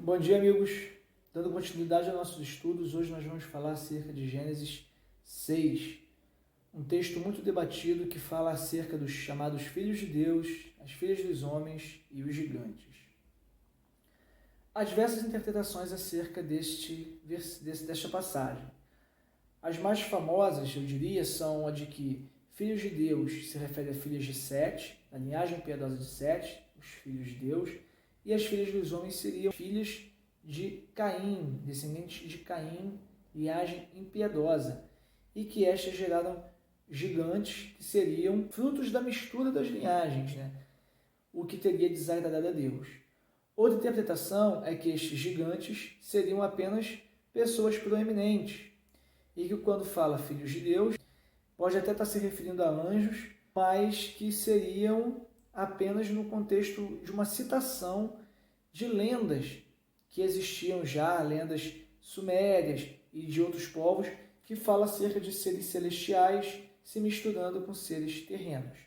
Bom dia, amigos. Dando continuidade aos nossos estudos, hoje nós vamos falar acerca de Gênesis 6, um texto muito debatido que fala acerca dos chamados filhos de Deus, as filhas dos homens e os gigantes. Há diversas interpretações acerca desta passagem. As mais famosas, eu diria, são a de que filhos de Deus se refere a filhas de Sete, a linhagem piedosa de Sete, os filhos de Deus, e as filhas dos homens seriam filhas de Caim, descendentes de Caim, linhagem impiedosa, e que estas geraram gigantes que seriam frutos da mistura das linhagens, o que teria desagradado a Deus. Outra interpretação é que estes gigantes seriam apenas pessoas proeminentes, e que quando fala filhos de Deus, pode até estar se referindo a anjos, mas que seriam apenas no contexto de uma citação de lendas que existiam já, lendas sumérias e de outros povos, que fala acerca de seres celestiais se misturando com seres terrenos.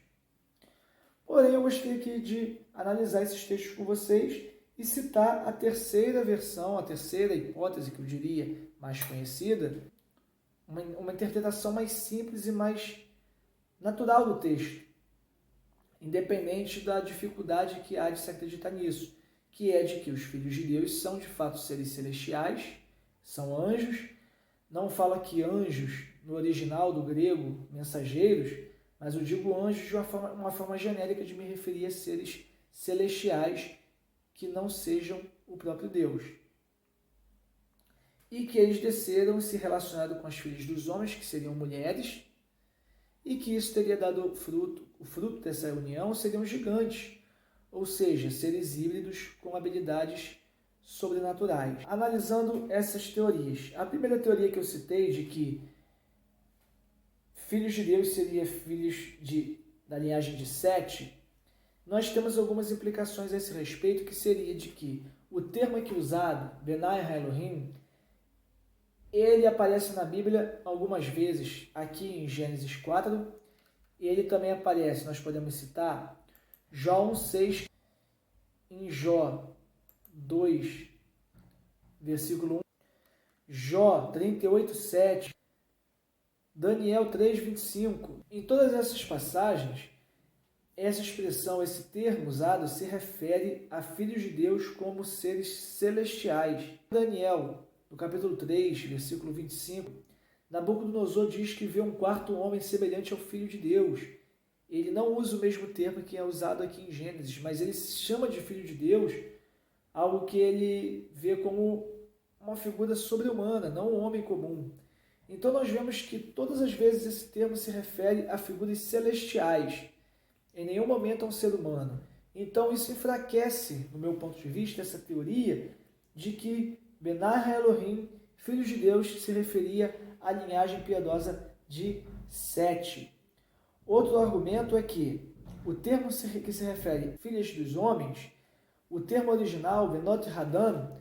Porém, eu gostaria aqui de analisar esses textos com vocês e citar a terceira versão, a terceira hipótese que eu diria mais conhecida, uma interpretação mais simples e mais natural do texto, independente da dificuldade que há de se acreditar nisso, que é de que os filhos de Deus são de fato seres celestiais, são anjos. Não fala que anjos, no original do grego, mensageiros, mas eu digo anjos de uma forma genérica de me referir a seres celestiais que não sejam o próprio Deus. E que eles desceram e se relacionaram com as filhas dos homens, que seriam mulheres, e que isso teria dado fruto. O fruto dessa união seriam gigantes, ou seja, seres híbridos com habilidades sobrenaturais. Analisando essas teorias, a primeira teoria que eu citei de que filhos de Deus seriam filhos da linhagem de Sete, nós temos algumas implicações a esse respeito, que seria de que o termo aqui usado, Benai Elohim, ele aparece na Bíblia algumas vezes, aqui em Gênesis 4, e ele também aparece, nós podemos citar, Jó 1,6, em Jó 2, versículo 1, Jó 38,7, Daniel 3,25. Em todas essas passagens, essa expressão, esse termo usado, se refere a filhos de Deus como seres celestiais. Daniel, no capítulo 3, versículo 25, Nabucodonosor diz que vê um quarto homem semelhante ao Filho de Deus. Ele não usa o mesmo termo que é usado aqui em Gênesis, mas ele se chama de Filho de Deus, algo que ele vê como uma figura sobre-humana, não um homem comum. Então nós vemos que todas as vezes esse termo se refere a figuras celestiais, em nenhum momento a um ser humano. Então isso enfraquece, no meu ponto de vista, essa teoria de que Benai Elohim, filhos de Deus, se referia à linhagem piedosa de Sete. Outro argumento é que o termo que se refere a filhas dos homens, o termo original, Benot Hadan,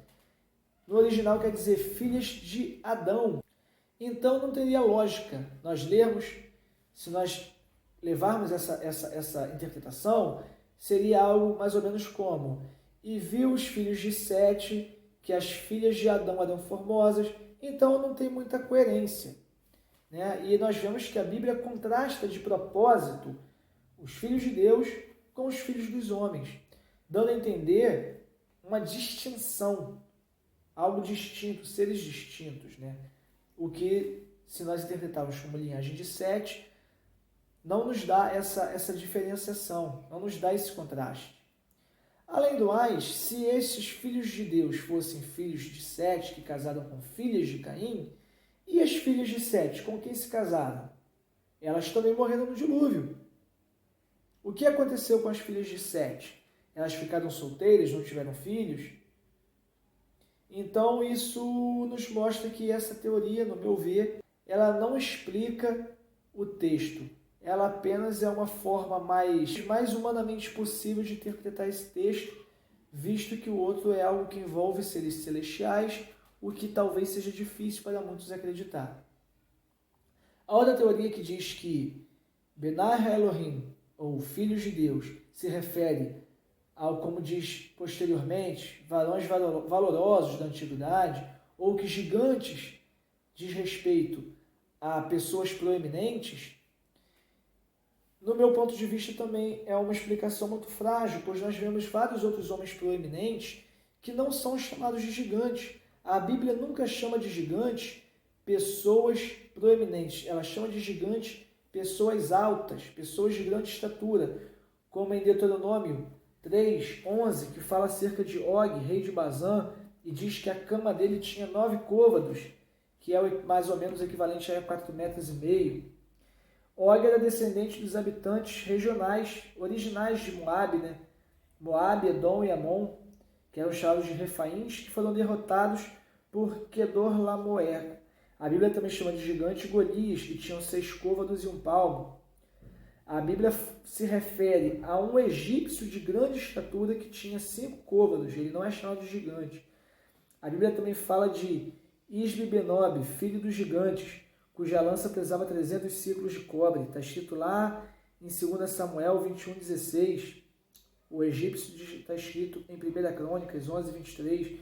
no original quer dizer filhas de Adão. Então não teria lógica nós lermos, se nós levarmos essa interpretação, seria algo mais ou menos como: e viu os filhos de Sete, que as filhas de Adão eram formosas. Então não tem muita coerência, E nós vemos que a Bíblia contrasta de propósito os filhos de Deus com os filhos dos homens, dando a entender uma distinção, algo distinto, seres distintos, O que, se nós interpretarmos como linhagem de Sete, não nos dá essa diferenciação, não nos dá esse contraste. Além do mais, se esses filhos de Deus fossem filhos de Sete, que casaram com filhas de Caim, e as filhas de Sete, com quem se casaram? Elas também morreram no dilúvio. O que aconteceu com as filhas de Sete? Elas ficaram solteiras, não tiveram filhos? Então isso nos mostra que essa teoria, no meu ver, ela não explica o texto. Ela apenas é uma forma mais humanamente possível de interpretar esse texto, visto que o outro é algo que envolve seres celestiais, o que talvez seja difícil para muitos acreditar. A outra teoria que diz que Benai Elohim, ou filhos de Deus, se refere como diz posteriormente, varões valorosos da antiguidade, ou que gigantes diz respeito a pessoas proeminentes, no meu ponto de vista também é uma explicação muito frágil, pois nós vemos vários outros homens proeminentes que não são chamados de gigantes. A Bíblia nunca chama de gigantes pessoas proeminentes, ela chama de gigantes pessoas altas, pessoas de grande estatura, como em Deuteronômio 3:11, que fala acerca de Og, rei de Bazã, e diz que a cama dele tinha 9 côvados, que é mais ou menos equivalente a 4,5 metros. Og era descendente dos habitantes regionais, originais de Moabe, né? Moabe, Edom e Amon, que eram chamados de Refaíns, que foram derrotados por Quedorlaomer. A Bíblia também chama de gigante Golias, que tinham 6 côvados e 1 palmo. A Bíblia se refere a um egípcio de grande estatura que tinha 5 côvados, ele não é chamado de gigante. A Bíblia também fala de Isbi-Benob, filho dos gigantes, cuja lança pesava 300 ciclos de cobre. Está escrito lá em 2 Samuel 21:16. O egípcio está escrito em 1 Crônicas 11:23.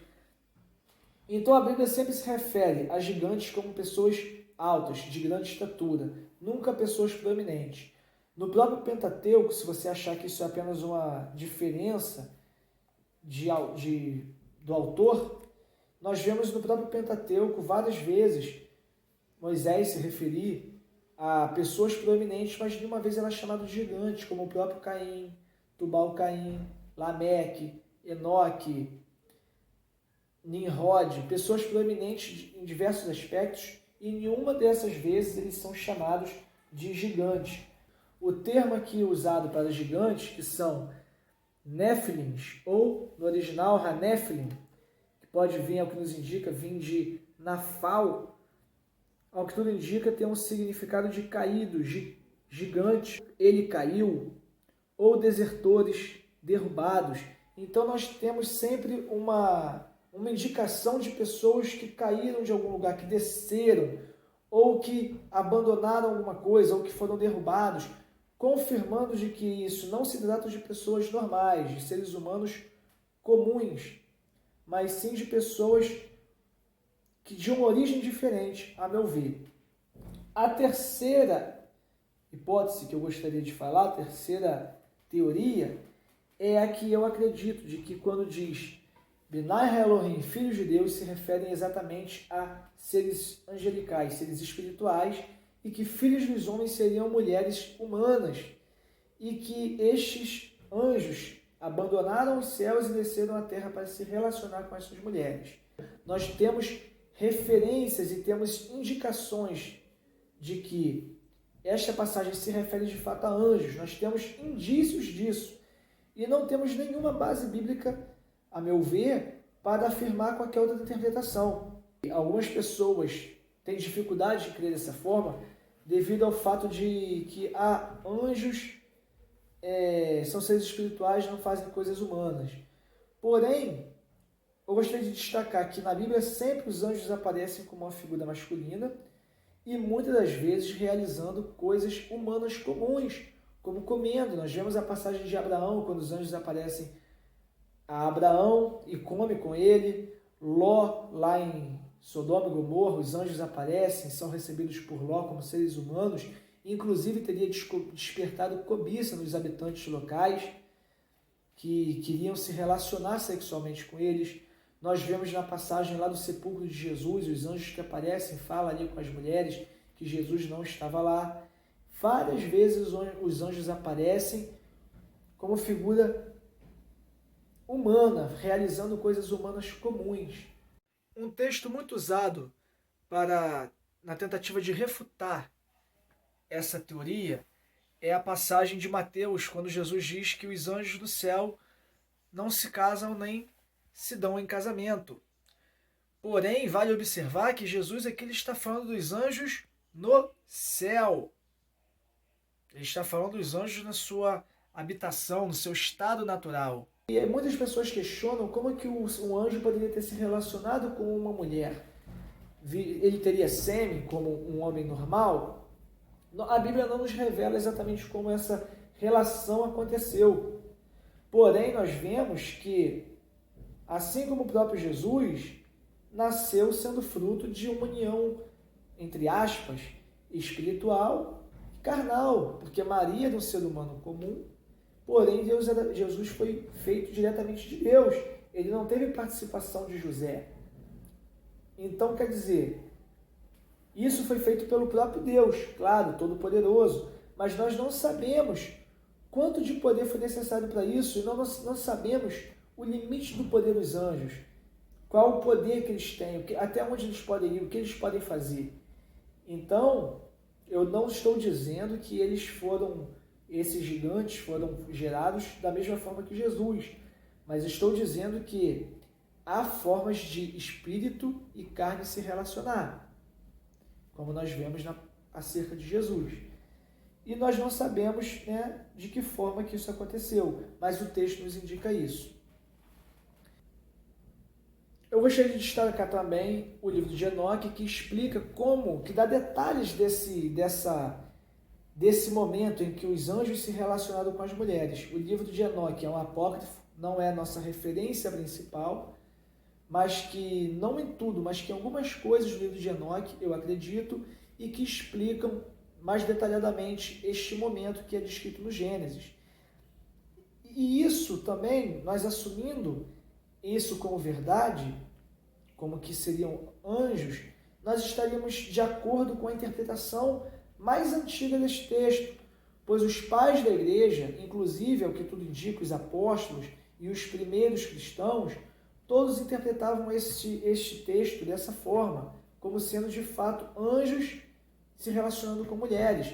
Então a Bíblia sempre se refere a gigantes como pessoas altas, de grande estatura, nunca pessoas proeminentes. No próprio Pentateuco, se você achar que isso é apenas uma diferença do autor, nós vemos no próprio Pentateuco várias vezes Moisés se referir a pessoas proeminentes, mas de uma vez ela é chamada de gigantes, como o próprio Caim, Tubal-Caim, Lameque, Enoque, Nimrod, pessoas proeminentes em diversos aspectos, e em nenhuma dessas vezes eles são chamados de gigantes. O termo aqui usado para gigantes, que são Néfilins, ou no original Hanéphilim, que pode vir, ao que nos indica, vir de Nafal, ao que tudo indica, tem um significado de caído, gigante, ele caiu, ou desertores, derrubados. Então nós temos sempre uma indicação de pessoas que caíram de algum lugar, que desceram, ou que abandonaram alguma coisa, ou que foram derrubados, confirmando de que isso não se trata de pessoas normais, de seres humanos comuns, mas sim de pessoas que de uma origem diferente, a meu ver. A terceira hipótese que eu gostaria de falar, a terceira teoria, é a que eu acredito, de que quando diz Benai Elohim, filhos de Deus, se referem exatamente a seres angelicais, seres espirituais, e que filhos dos homens seriam mulheres humanas, e que estes anjos abandonaram os céus e desceram à terra para se relacionar com essas mulheres. Nós temos referências e temos indicações de que esta passagem se refere de fato a anjos. Nós temos indícios disso e não temos nenhuma base bíblica, a meu ver, para afirmar qualquer outra interpretação. Algumas pessoas têm dificuldade de crer dessa forma devido ao fato de que anjos são seres espirituais, não fazem coisas humanas. Porém, eu gostaria de destacar que na Bíblia sempre os anjos aparecem como uma figura masculina e muitas das vezes realizando coisas humanas comuns, como comendo. Nós vemos a passagem de Abraão, quando os anjos aparecem a Abraão e come com ele. Ló, lá em Sodoma e Gomorra, os anjos aparecem, são recebidos por Ló como seres humanos, inclusive teria despertado cobiça nos habitantes locais, que queriam se relacionar sexualmente com eles. Nós vemos na passagem lá do sepulcro de Jesus, os anjos que aparecem, falam ali com as mulheres, que Jesus não estava lá. Várias vezes os anjos aparecem como figura humana, realizando coisas humanas comuns. Um texto muito usado na tentativa de refutar essa teoria é a passagem de Mateus, quando Jesus diz que os anjos do céu não se casam nem se dão em casamento. Porém, vale observar que Jesus aqui está falando dos anjos no céu. Ele está falando dos anjos na sua habitação, no seu estado natural. E muitas pessoas questionam como é que um anjo poderia ter se relacionado com uma mulher. Ele teria sêmen como um homem normal? A Bíblia não nos revela exatamente como essa relação aconteceu. Porém, nós vemos que, assim como o próprio Jesus, nasceu sendo fruto de uma união, entre aspas, espiritual e carnal, porque Maria era um ser humano comum, porém Jesus foi feito diretamente de Deus. Ele não teve participação de José. Então, quer dizer, isso foi feito pelo próprio Deus, claro, Todo-Poderoso, mas nós não sabemos quanto de poder foi necessário para isso, e nós não sabemos o limite do poder dos anjos, qual o poder que eles têm, até onde eles podem ir, o que eles podem fazer. Então, eu não estou dizendo que esses gigantes foram gerados da mesma forma que Jesus, mas estou dizendo que há formas de espírito e carne se relacionar, como nós vemos acerca de Jesus. E nós não sabemos, né, de que forma que isso aconteceu, mas o texto nos indica isso. Eu gostaria de destacar também o livro de Enoque, que explica que dá detalhes desse momento em que os anjos se relacionaram com as mulheres. O livro de Enoque é um apócrifo, não é a nossa referência principal, mas que, não em tudo, mas que em algumas coisas do livro de Enoque, eu acredito, e que explicam mais detalhadamente este momento que é descrito no Gênesis. E isso também, nós assumindo isso como verdade, como que seriam anjos, nós estaríamos de acordo com a interpretação mais antiga deste texto, pois os pais da igreja, inclusive, ao que tudo indica, os apóstolos e os primeiros cristãos, todos interpretavam este texto dessa forma, como sendo de fato anjos se relacionando com mulheres.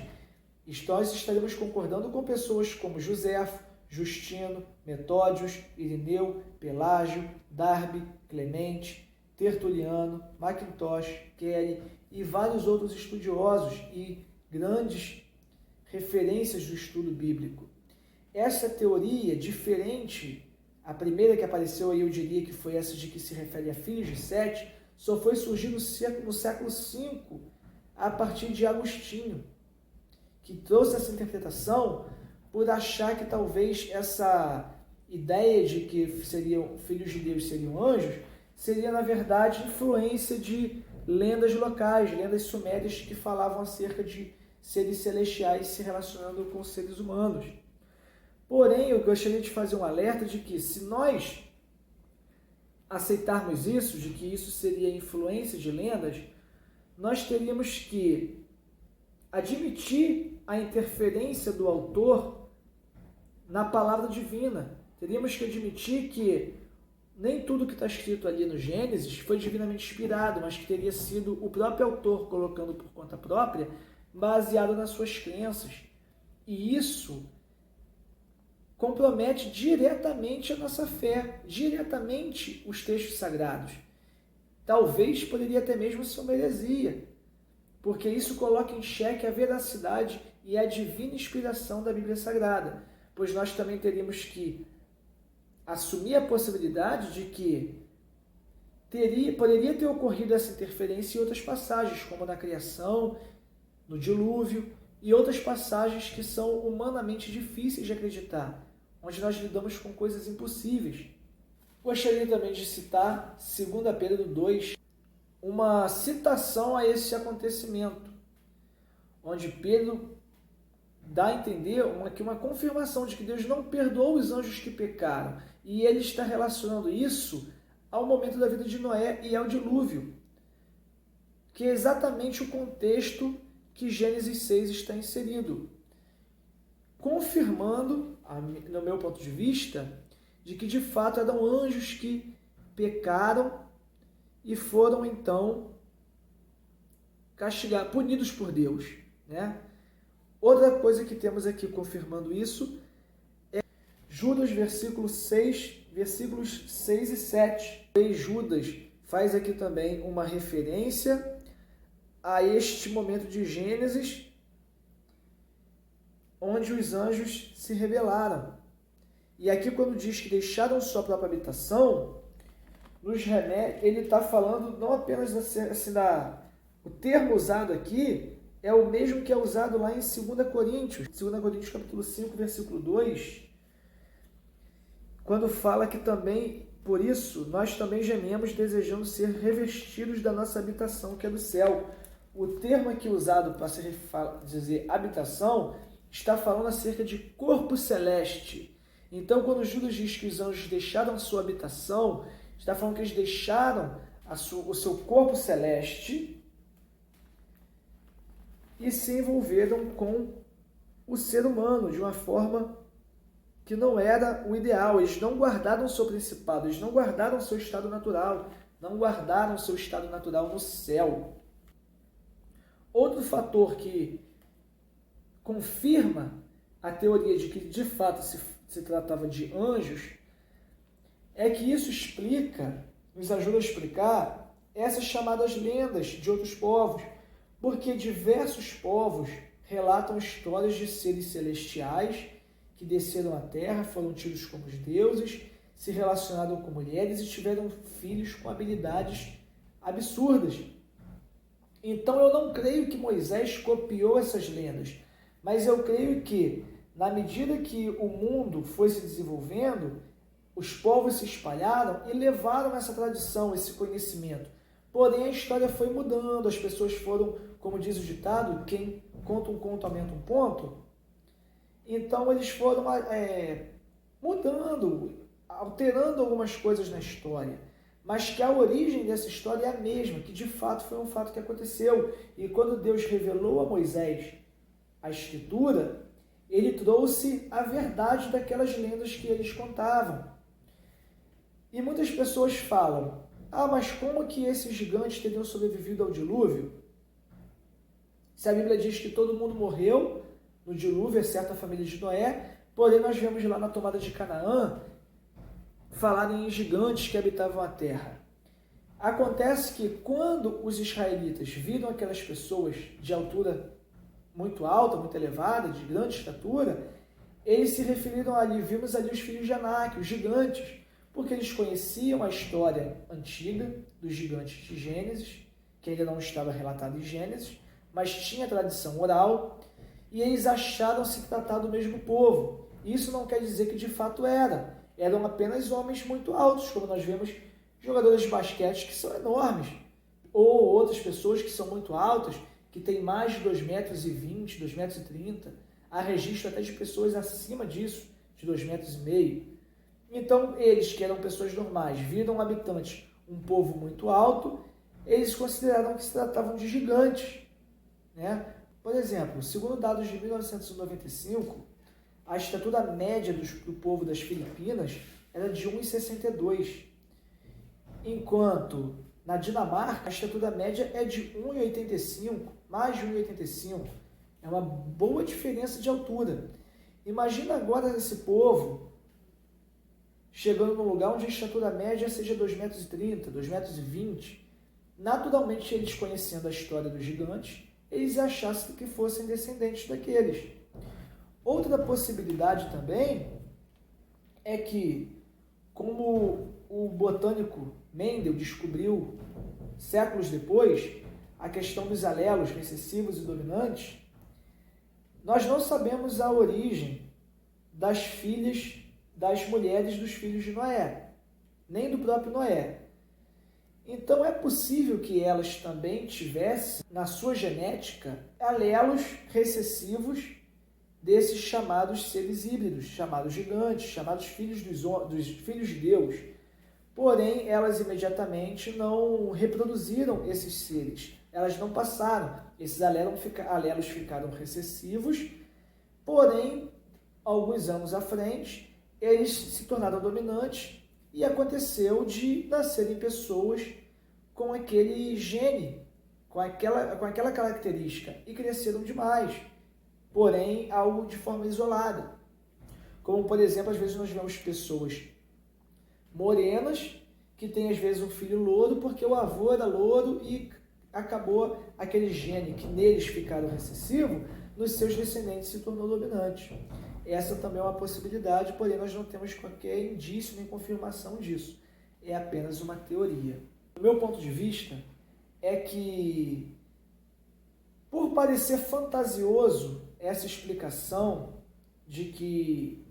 Nós estaremos concordando com pessoas como Joséfo, Justino, Metódios, Irineu, Pelágio, Darby, Clemente, Tertuliano, Mackintosh, Kelly e vários outros estudiosos e grandes referências do estudo bíblico. Essa teoria, diferente, a primeira que apareceu aí, eu diria que foi essa de que se refere a filhos de Sete, só foi surgir no século V, a partir de Agostinho, que trouxe essa interpretação por achar que talvez essa ideia de que filhos de Deus seriam anjos, seria, na verdade, influência de lendas locais, lendas sumérias que falavam acerca de seres celestiais se relacionando com seres humanos. Porém, eu gostaria de fazer um alerta de que, se nós aceitarmos isso, de que isso seria influência de lendas, nós teríamos que admitir a interferência do autor na palavra divina. Teríamos que admitir que nem tudo que está escrito ali no Gênesis foi divinamente inspirado, mas que teria sido o próprio autor colocando por conta própria, baseado nas suas crenças. E isso compromete diretamente a nossa fé, diretamente os textos sagrados. Talvez poderia até mesmo ser uma heresia, porque isso coloca em xeque a veracidade e a divina inspiração da Bíblia Sagrada, pois nós também teríamos que assumir a possibilidade de que poderia ter ocorrido essa interferência em outras passagens, como na criação, no dilúvio, e outras passagens que são humanamente difíceis de acreditar, onde nós lidamos com coisas impossíveis. Gostaria também de citar 2 Pedro 2, uma citação a esse acontecimento, onde Pedro dá a entender uma confirmação de que Deus não perdoou os anjos que pecaram, e ele está relacionando isso ao momento da vida de Noé e ao dilúvio, que é exatamente o contexto que Gênesis 6 está inserido, confirmando, no meu ponto de vista, de que de fato eram anjos que pecaram e foram então punidos por Deus, né? Outra coisa que temos aqui confirmando isso é Judas, versículos 6 e 7. E Judas faz aqui também uma referência a este momento de Gênesis, onde os anjos se rebelaram. E aqui, quando diz que deixaram sua própria habitação, nos remete, ele está falando não apenas assim, o termo usado aqui é o mesmo que é usado lá em 2 Coríntios capítulo 5, versículo 2, quando fala que também, por isso, nós também gememos desejando ser revestidos da nossa habitação, que é do céu. O termo aqui usado para dizer habitação está falando acerca de corpo celeste. Então, quando Judas diz que os anjos deixaram a sua habitação, está falando que eles deixaram o seu corpo celeste e se envolveram com o ser humano de uma forma que não era o ideal. Eles não guardaram o seu principado, eles não guardaram o seu estado natural, não guardaram o seu estado natural no céu. Outro fator que confirma a teoria de que de fato se tratava de anjos é que isso nos ajuda a explicar essas chamadas lendas de outros povos, porque diversos povos relatam histórias de seres celestiais que desceram à terra, foram tidos como os deuses, se relacionaram com mulheres e tiveram filhos com habilidades absurdas. Então eu não creio que Moisés copiou essas lendas, mas eu creio que, na medida que o mundo foi se desenvolvendo, os povos se espalharam e levaram essa tradição, esse conhecimento. Porém, a história foi mudando, as pessoas foram, como diz o ditado, quem conta um conto aumenta um ponto. Então, eles foram mudando, alterando algumas coisas na história. Mas que a origem dessa história é a mesma, que de fato foi um fato que aconteceu. E quando Deus revelou a Moisés a Escritura, ele trouxe a verdade daquelas lendas que eles contavam. E muitas pessoas falam, mas como que esses gigantes teriam sobrevivido ao dilúvio? Se a Bíblia diz que todo mundo morreu no dilúvio, exceto a família de Noé, porém nós vemos lá na tomada de Canaã falarem em gigantes que habitavam a terra. Acontece que quando os israelitas viram aquelas pessoas de altura muito alta, muito elevada, de grande estatura, eles se referiram ali, vimos ali os filhos de Anak, os gigantes, porque eles conheciam a história antiga dos gigantes de Gênesis, que ainda não estava relatado em Gênesis, mas tinha tradição oral, e eles acharam se tratar do mesmo povo. Isso não quer dizer que de fato eram apenas homens muito altos, como nós vemos jogadores de basquete que são enormes, ou outras pessoas que são muito altas, que têm mais de 2,20 metros, 2,30 metros. Há registro até de pessoas acima disso, de 2,5 metros. Então, eles, que eram pessoas normais, viram habitantes, um povo muito alto, eles consideraram que se tratavam de gigantes, né? Por exemplo, segundo dados de 1995, a estatura média do povo das Filipinas era de 1,62, enquanto na Dinamarca a estatura média é de 1,85, mais de 1,85. É uma boa diferença de altura. Imagina agora esse povo chegando num lugar onde a estatura média seja 2,30 metros, 2,20 metros. Naturalmente, eles conhecendo a história dos gigantes, eles achassem que fossem descendentes daqueles. Outra possibilidade também é que, como o botânico Mendel descobriu séculos depois, a questão dos alelos recessivos e dominantes, nós não sabemos a origem das mulheres dos filhos de Noé, nem do próprio Noé. Então é possível que elas também tivessem na sua genética alelos recessivos desses chamados seres híbridos, chamados gigantes, chamados filhos dos filhos de Deus. Porém, elas imediatamente não reproduziram esses seres. Elas não passaram. Esses alelos ficaram recessivos, porém, alguns anos à frente, eles se tornaram dominantes e aconteceu de nascerem pessoas com aquele gene, com aquela característica, e cresceram demais, porém, algo de forma isolada. Como, por exemplo, às vezes nós vemos pessoas morenas que têm, às vezes, um filho louro, porque o avô era louro e acabou aquele gene que neles ficaram recessivo, nos seus descendentes se tornou dominante. Essa também é uma possibilidade, porém nós não temos qualquer indício nem confirmação disso. É apenas uma teoria. Do meu ponto de vista, é que, por parecer fantasioso essa explicação de que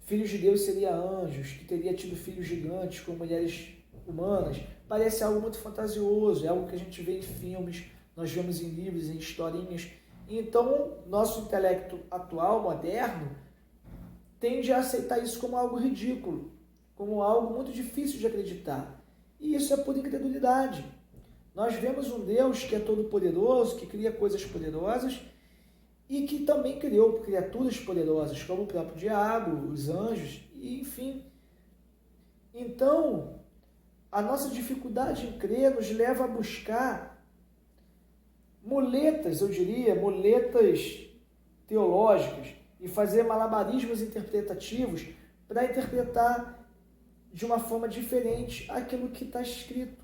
filhos de Deus seria anjos, que teria tido filhos gigantes com mulheres humanas. Parece algo muito fantasioso, é algo que a gente vê em filmes, nós vemos em livros, em historinhas. Então, nosso intelecto atual, moderno, tende a aceitar isso como algo ridículo, como algo muito difícil de acreditar. E isso é por incredulidade. Nós vemos um Deus que é todo-poderoso, que cria coisas poderosas e que também criou criaturas poderosas, como o próprio diabo, os anjos, e enfim. Então, a nossa dificuldade em crer nos leva a buscar muletas, eu diria, muletas teológicas, e fazer malabarismos interpretativos para interpretar de uma forma diferente aquilo que está escrito.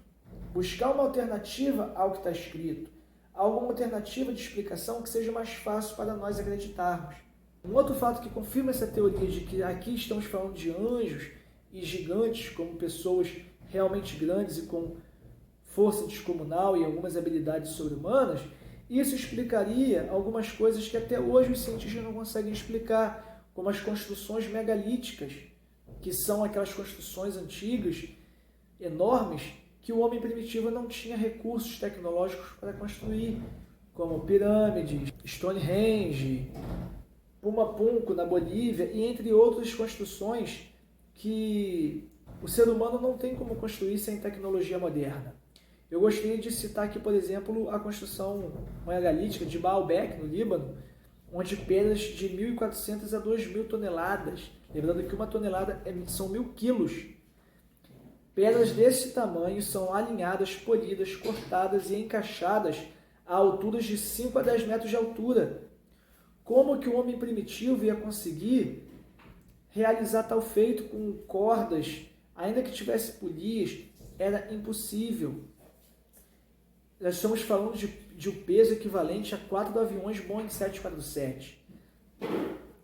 Buscar uma alternativa ao que está escrito, alguma alternativa de explicação que seja mais fácil para nós acreditarmos. Um outro fato que confirma essa teoria de que aqui estamos falando de anjos e gigantes como pessoas realmente grandes e com força descomunal e algumas habilidades sobre-humanas, isso explicaria algumas coisas que até hoje os cientistas não conseguem explicar, como as construções megalíticas, que são aquelas construções antigas, enormes, que o homem primitivo não tinha recursos tecnológicos para construir, como pirâmides, Stonehenge, Pumapunco na Bolívia, e entre outras construções que o ser humano não tem como construir sem tecnologia moderna. Eu gostaria de citar aqui, por exemplo, a construção megalítica de Baalbek, no Líbano, onde pedras de 1.400 a 2.000 toneladas, lembrando que uma tonelada são 1.000 quilos. Pedras desse tamanho são alinhadas, polidas, cortadas e encaixadas a alturas de 5 a 10 metros de altura. Como que o homem primitivo ia conseguir realizar tal feito com cordas, ainda que tivesse polias? Era impossível. Nós estamos falando de um peso equivalente a 4 aviões Boeing 747.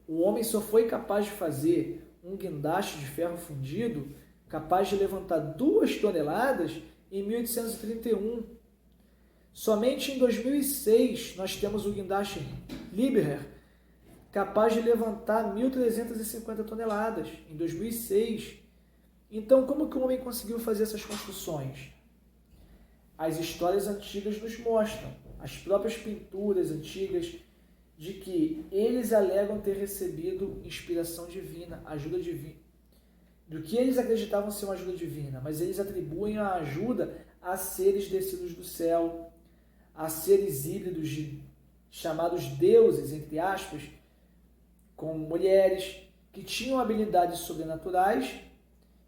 O homem só foi capaz de fazer um guindaste de ferro fundido capaz de levantar 2 toneladas em 1831. Somente em 2006 nós temos o guindaste Liebherr, capaz de levantar 1.350 toneladas, em 2006. Então, como que o homem conseguiu fazer essas construções? As histórias antigas nos mostram, as próprias pinturas antigas, de que eles alegam ter recebido inspiração divina, ajuda divina, do que eles acreditavam ser uma ajuda divina, mas eles atribuem a ajuda a seres descidos do céu, a seres híbridos chamados deuses, entre aspas, com mulheres que tinham habilidades sobrenaturais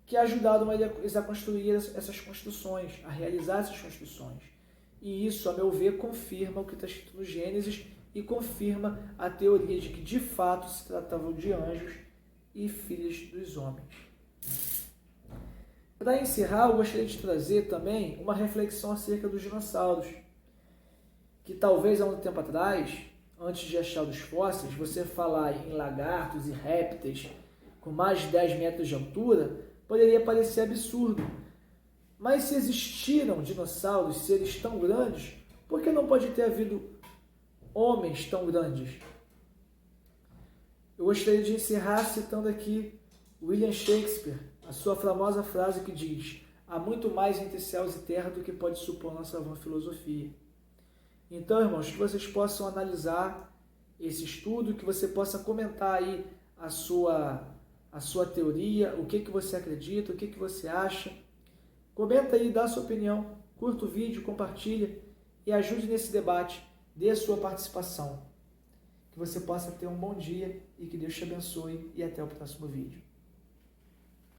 que ajudaram eles a construir essas construções, a realizar essas construções. E isso, a meu ver, confirma o que está escrito no Gênesis e confirma a teoria de que, de fato, se tratavam de anjos e filhos dos homens. Para encerrar, eu gostaria de trazer também uma reflexão acerca dos dinossauros, que talvez há um tempo atrás, antes de achar os fósseis, você falar em lagartos e répteis com mais de 10 metros de altura poderia parecer absurdo. Mas se existiram dinossauros, seres tão grandes, por que não pode ter havido homens tão grandes? Eu gostaria de encerrar citando aqui William Shakespeare, a sua famosa frase que diz: há muito mais entre céus e terra do que pode supor nossa vã filosofia. Então, irmãos, que vocês possam analisar esse estudo, que você possa comentar aí a sua teoria, o que você acredita, o que você acha. Comenta aí, dá a sua opinião, curta o vídeo, compartilha e ajude nesse debate, dê a sua participação. Que você possa ter um bom dia e que Deus te abençoe e até o próximo vídeo.